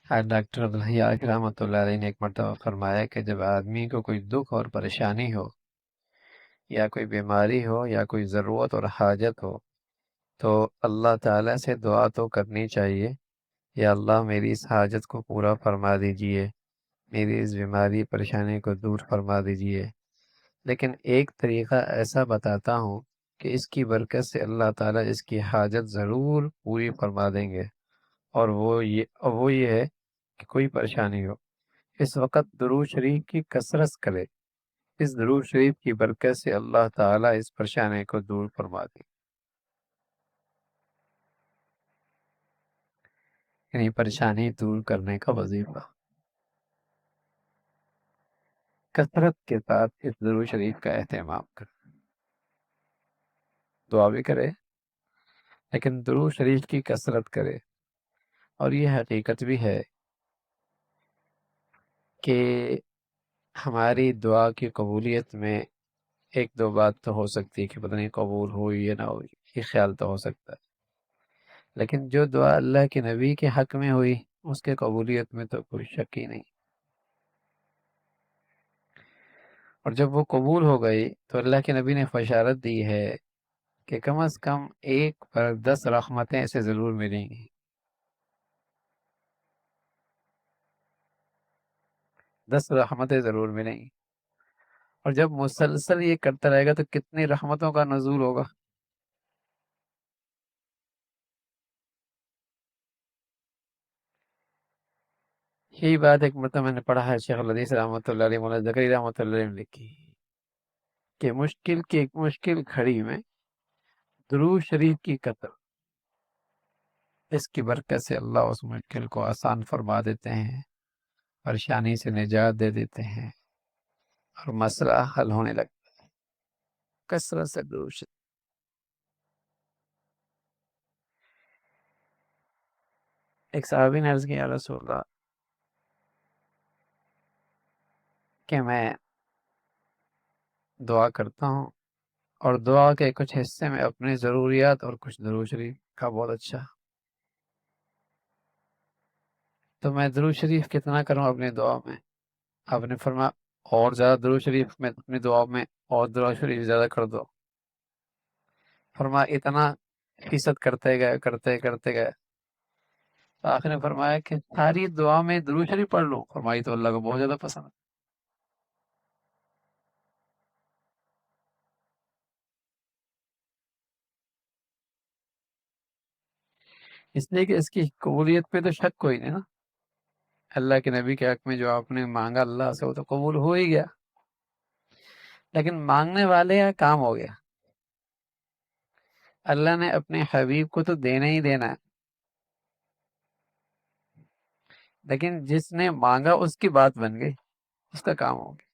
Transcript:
Doctor Abdul Hai رحمۃ اللہ علیہ نے ایک مرتبہ فرمایا کہ جب آدمی کو کوئی دکھ اور پریشانی ہو یا کوئی بیماری ہو یا کوئی ضرورت اور حاجت ہو تو اللہ تعالیٰ سے دعا تو کرنی چاہیے، یا اللہ میری اس حاجت کو پورا فرما دیجئے، میری اس بیماری پریشانی کو دور فرما دیجئے، لیکن ایک طریقہ ایسا بتاتا ہوں کہ اس کی برکت سے اللہ تعالیٰ اس کی حاجت ضرور پوری فرما دیں گے، اور وہ یہ ہے کہ کوئی پریشانی ہو اس وقت درود شریف کی کثرت کرے، اس درود شریف کی برکت سے اللہ تعالیٰ اس پریشانی کو دور فرما دے، یعنی پریشانی دور کرنے کا وظیفہ کثرت کے ساتھ اس درود شریف کا اہتمام کرے، دعا بھی کرے لیکن درود شریف کی کثرت کرے۔ اور یہ حقیقت بھی ہے کہ ہماری دعا کی قبولیت میں ایک دو بات تو ہو سکتی ہے کہ پتہ نہیں قبول ہوئی یا نہ ہوئی، یہ خیال تو ہو سکتا ہے، لیکن جو دعا اللہ کے نبی کے حق میں ہوئی اس کے قبولیت میں تو کوئی شک ہی نہیں، اور جب وہ قبول ہو گئی تو اللہ کے نبی نے بشارت دی ہے کہ کم از کم ایک پر 10 رحمتیں اسے ضرور ملیں گی، 10 رحمتیں ضرور ملیں گی، اور جب مسلسل یہ کرتا رہے گا تو کتنی رحمتوں کا نزول ہوگا۔ یہی بات ایک مرتبہ میں نے پڑھا ہے، شیخ الحدیث رحمۃ اللہ علیہ، مولانا زکریا رحمۃ اللہ علیہ نے لکھی کہ مشکل کی ایک مشکل گھڑی میں درود شریف کی قطر، اس کی برکت سے اللہ اس مشکل کو آسان فرما دیتے ہیں، پریشانی سے نجات دے دیتے ہیں، اور مسئلہ حل ہونے لگتا ہے کثرت سے درود شریف۔ ایک صحابی نے عرض کیا، یا رسول اللہ کہ میں دعا کرتا ہوں اور دعا کے کچھ حصے میں اپنی ضروریات اور کچھ درود شریف کا بہت اچھا، تو میں درود شریف کتنا کروں اپنی دعا میں؟ آپ نے فرمایا اور زیادہ درود شریف میں اپنی دعا میں اور درود شریف زیادہ کر دو، فرمایا اتنا فیصد کرتے گئے تو آخر نے فرمایا کہ ساری دعا میں درود شریف پڑھ لوں، فرمائی تو اللہ کو بہت زیادہ پسند ہے، اس لیے کہ اس کی قبولیت پہ تو شک کوئی نہیں نا، اللہ کے نبی کے حق میں جو آپ نے مانگا اللہ سے وہ تو قبول ہو ہی گیا، لیکن مانگنے والے کا کام ہو گیا، اللہ نے اپنے حبیب کو تو دینا ہی دینا ہے، لیکن جس نے مانگا اس کی بات بن گئی، اس کا کام ہو گیا۔